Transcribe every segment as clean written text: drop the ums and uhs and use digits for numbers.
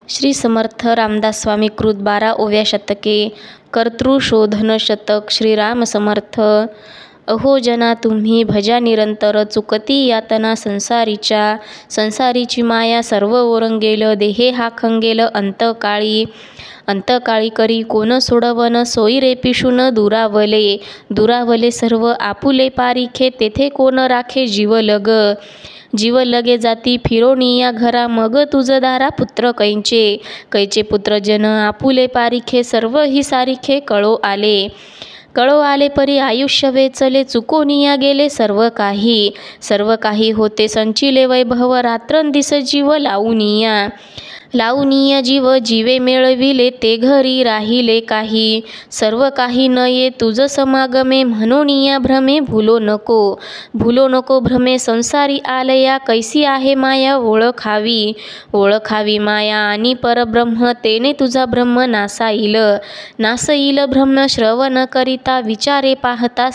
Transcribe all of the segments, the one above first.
श्री समर्थ रामदास स्वामी कृत 12व्या शतके कर्तृशोधन शतक. श्रीराम समर्थ. अहो जना तुम्ही भजा निरंतर, चुकती यातना संसारीची माया सर्व ओरंगेल, देहे हा खंगेल अंतकाळी करी कोण सोडवन, सोयी रे पिशून दुरावले सर्व आपुले पारिखे, तेथे कोण राखे जीव लगे जाती फिरोनिया घरा, मग तुझ दारा पुत्र कैचे पुत्र जन आपुले पारिखे, सर्व ही सारिखे कळो आले परी आयुष्य वेचले, चुकोनिया गेले सर्व काही होते संचिले वैभव, रात्रंदिस जीव लावूनिया जीव जीवे मिळविले, ते घरी राहिले काही सर्व काही न ये तुझ समागमे, म्हणूनिया भ्रमे भूलो नको भ्रमे संसारी आलया, कैसी आहे माया ओळखावी माया आणि परब्रह्म, तेने तुझा ब्रह्म नासईल ब्रह्म श्रवण करिता, विचारे पाहता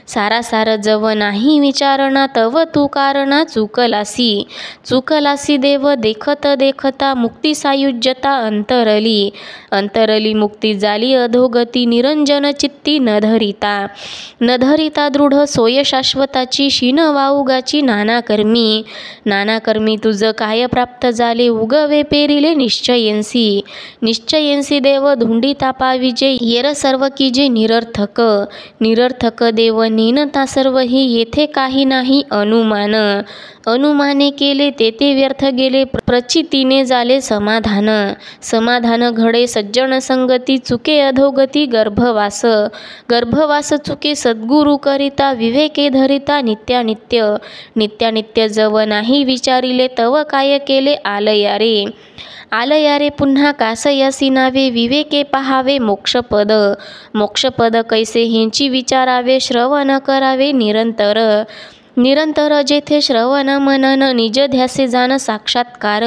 सारासार जव नाही विचारणा, तव तू कारणा चुकलासी देव, देखता मुक्ती सायुज्यता अंतरली मुक्ती झाली अधोगती, निरंजन चित्ती न धरिता दृढ सोय शाश्वताची, शीन वाउगाची नाना कर्मी तुझ काय प्राप्त झाले, उगवे पेरिले निश्चयेंसी देव, धुंडी तापाविजे येर सर्व कीजे निरर्थक देव, नीनता सर्व ही येथे काही नाही अनुमाने केले, तेथे व्यर्थ गेले प्रचितीने झाले समाधान घडे सज्जन संगती, चुके अधोगती गर्भवास चुके सद्गुरु करिता, विवेके धरिता नित्य जव नाही विचारिले, तव काय केले आलयारे पुन्हा कासयासी नावे, विवेके पहावे मोक्षपद कैसे हेंची विचारावे, श्रवण करावे निरंतर जेथे श्रवण मनन, निज ध्यासे जाण साक्षात्कार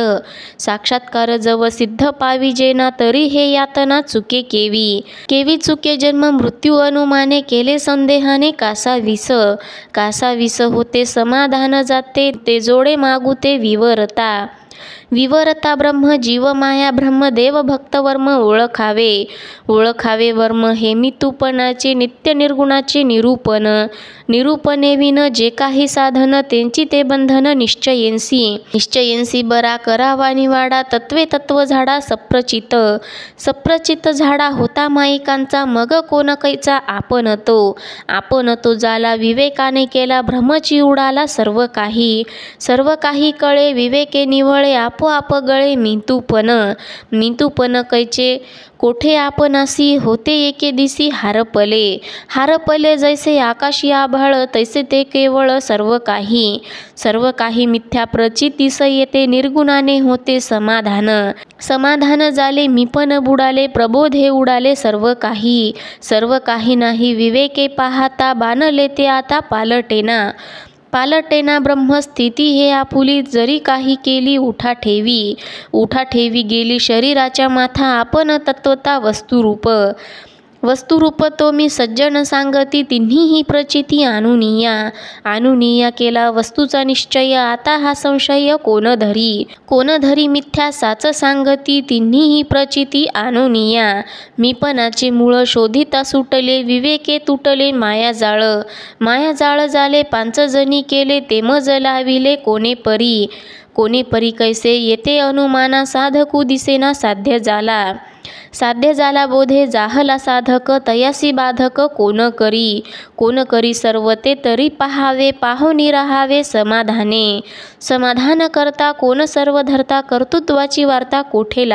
जव सिद्ध पाविजेना, तरी हे यातना चुके केवी चुके जन्म मृत्यू अनुमाने, केले संदेहाने कासाविस होते समाधान जाते, ते जोडे मागू ते विवरता ब्रह्म जीव माया ब्रह्म देव भक्त वर्म ओळखावे वर्म, हे मितूपणाचे नित्य निर्गुणाचे निरूपणे विन, जे काही साधन त्यांची ते बंधन, निश्चयेंसी बरा करावा निवाडा, तत्वे तत्व झाडा सप्रचित झाडा होता माईकांचा, मग कोण कैचा आपण तो झाला, विवेकाने केला भ्रमची उडाला सर्व काही कळे, विवेके निवळे आपोआप गळे मितूपन कैचे कोठे आपणासी, होते एके दिसी हारपले जैसे आकाशी आभाळ, तैसे ते केवळ सर्व काही मिथ्या प्रचितीस येते, निर्गुणाने होते समाधान झाले, मीपण बुडाले प्रबोधे उडाले सर्व काही नाही, विवेके पाहता बाणले ते आता पालटेना ब्रह्मस्थिती हे आपुली, जरी काही केली उठा ठेवी गेली शरीराच्या माथा, आपण तत्वता वस्तुरूप तो मी सज्जन सांगती, तिन्ही प्रचिती आणुनिया केला वस्तूचा निश्चय, आता हा संशय कोण धरी मिथ्या साच सांगती, तिन्ही प्रचिती आणुनिया मीपणाचे मूळ शोधिता सुटले, विवेके तुटले मायाजाळ झाले, 5 जणी केले ते मज लाविले कोणे परी कैसे येते अनुमाना, साधकू दिसेना साध्य झाला बोधे, जाहला साधक तयासी बाधक, कोण करी सर्व ते तरी पहावे, पाहुनी राहावे समाधान करता, कोण सर्व धरता कर्तृत्वाची वार्ता, कोठे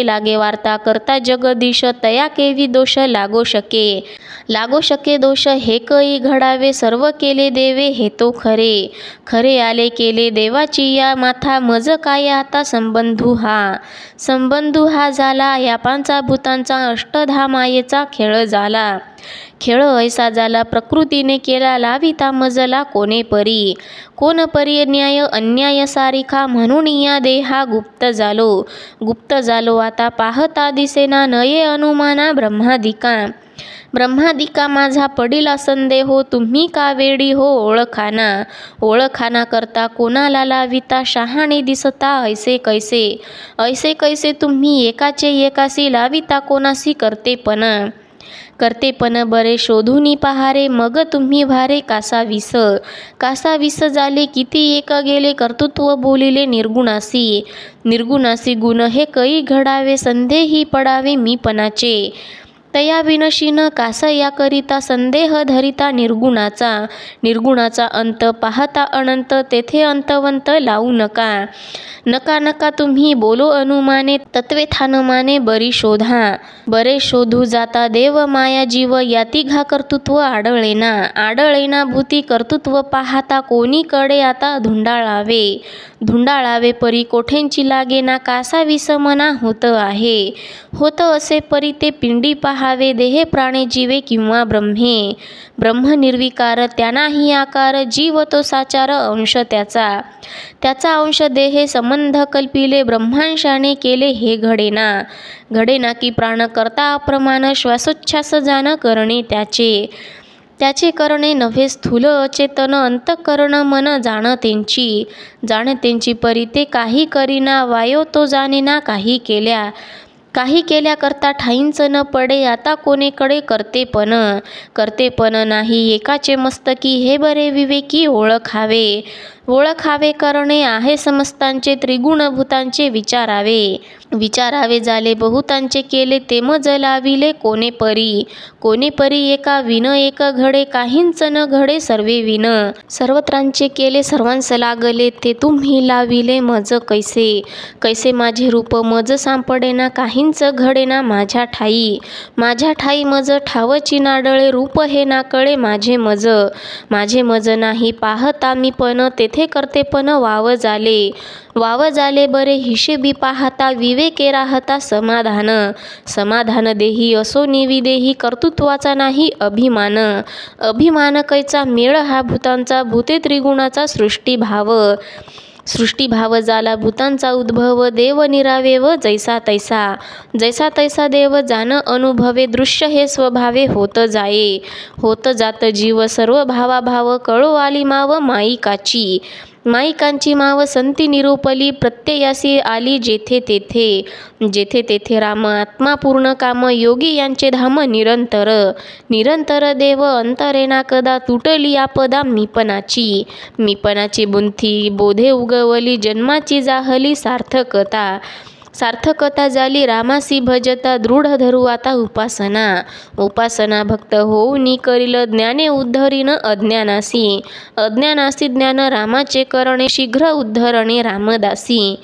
लागे वार्ता करता जगदीश, तया केवी दोष लागो शके दोष, हे कई घडावे सर्व केले देवे, हे तो खरे आले केले देवाची या माथा, मज काय आता संबंधू हा झाला, या 5 भूतांचा अष्टधा मायेचा खेळ ऐसा झाला, प्रकृतीने केला लाविता मजला, कोण परी न्याय अन्याय सारिखा, म्हणून या देहा गुप्त झालो आता पाहता दिसेना, नये अनुमाना ब्रह्मादिका माझा पडिला संदेहो, तुम्ही का वेडी हो ओळखाना. ओळखाना करता कोणाला लाविता, शहाणे दिसता ऐसे कैसे. ऐसे कैसे तुम्ही एकाचे एकासी, लाविता कोणासी करतेपण बरे शोधूनी पहारे. मग तुम्ही भारे कासा विस झाले, किती एक गेले कर्तृत्व बोलिले निर्गुणासी. निर्गुणासी गुण हे कै घडावे, संदेही पडावे मीपणाचे. तया विनशीन कास याकरिता, संदेह धरिता निर्गुणाचा अंत पाहता अनंत, तेथे अंतवंत लावू नका. नका तुम्ही बोलो अनुमाने, तत्वे थान माने बरे शोधू जाता देव माया जीव, याती घा कर्तृत्व आडळेना भूती. कर्तृत्व पाहता कोणीकडे आता धुंडाळावे परी, कोठेंची लागेना कासा विस मना होत असे परी. ते पिंडी पहावे देहे प्राणे जीवे किंवा ब्रह्म निर्विकार, त्यानाही आकार. जीव तो साचार अंश त्याचा अंश देहे, संबंध कल्पिले ब्रह्मांशाने केले हे घडेना की प्राण करता अप्रमाण. श्वासोच्छ्वास जाण करणे त्याचे करणे नव्हे स्थूल अचेतन. अंतःकरण मन जाण त्यांची परी, ते काही करीना वायो तो जाणेना. काही केल्या करता ठाईंच न पडे, आता कोणीकडे करतेपण नाही एकाचे मस्तकी. हे बरे विवेकी ओळखावे करणे आहे समस्तांचे. त्रिगुण भूतांचे विचारावे झाले बहुतांचे, केले ते मज लाविले कोणे परी. एका विन एक घडे, काहींच न घडे सर्वे विन. सर्वत्रांचे केले सर्वांस लागले, ते तुम्ही लाविले मज कैसे. माझे रूप मज सापडेना, काहींच घडेना माझ्या ठाई. मज ठावची नाडळे, रूप हे नाकळे माझे मज नाही पाहता मी पण. तेथे करतेपण वाव झाले बरे हिशेबी पाहता. विवेके राहता समाधान देही, असो निविदेही. कर्तृत्वाचा नाही अभिमान कैचा. मेळ हा भूतांचा, भूते त्रिगुणाचा. सृष्टीभाव झाला भूतांचा उद्भव. देव निरावेव जैसा तैसा देव जाण अनुभवे. दृश्य हे स्वभावे होत जात जीव. सर्व भावाभाव कळो आली माव माईकांची माव. संती निरूपली प्रत्ययासी आली, जेथे तेथे राम. आत्मा पूर्ण काम, योगी यांचे धाम निरंतर देव. अंतरेना कदा तुटली आपदा, मीपणाची बुंथी बोधे उगवली. जन्माची जाहली सार्थकता झाली, रामासी भजता. दृढ धरू आता उपासना भक्त होऊनी करील. ज्ञाने उद्धरीन अज्ञानासी ज्ञान रामाचे करणे. शीघ्र उद्धरणे रामदासी.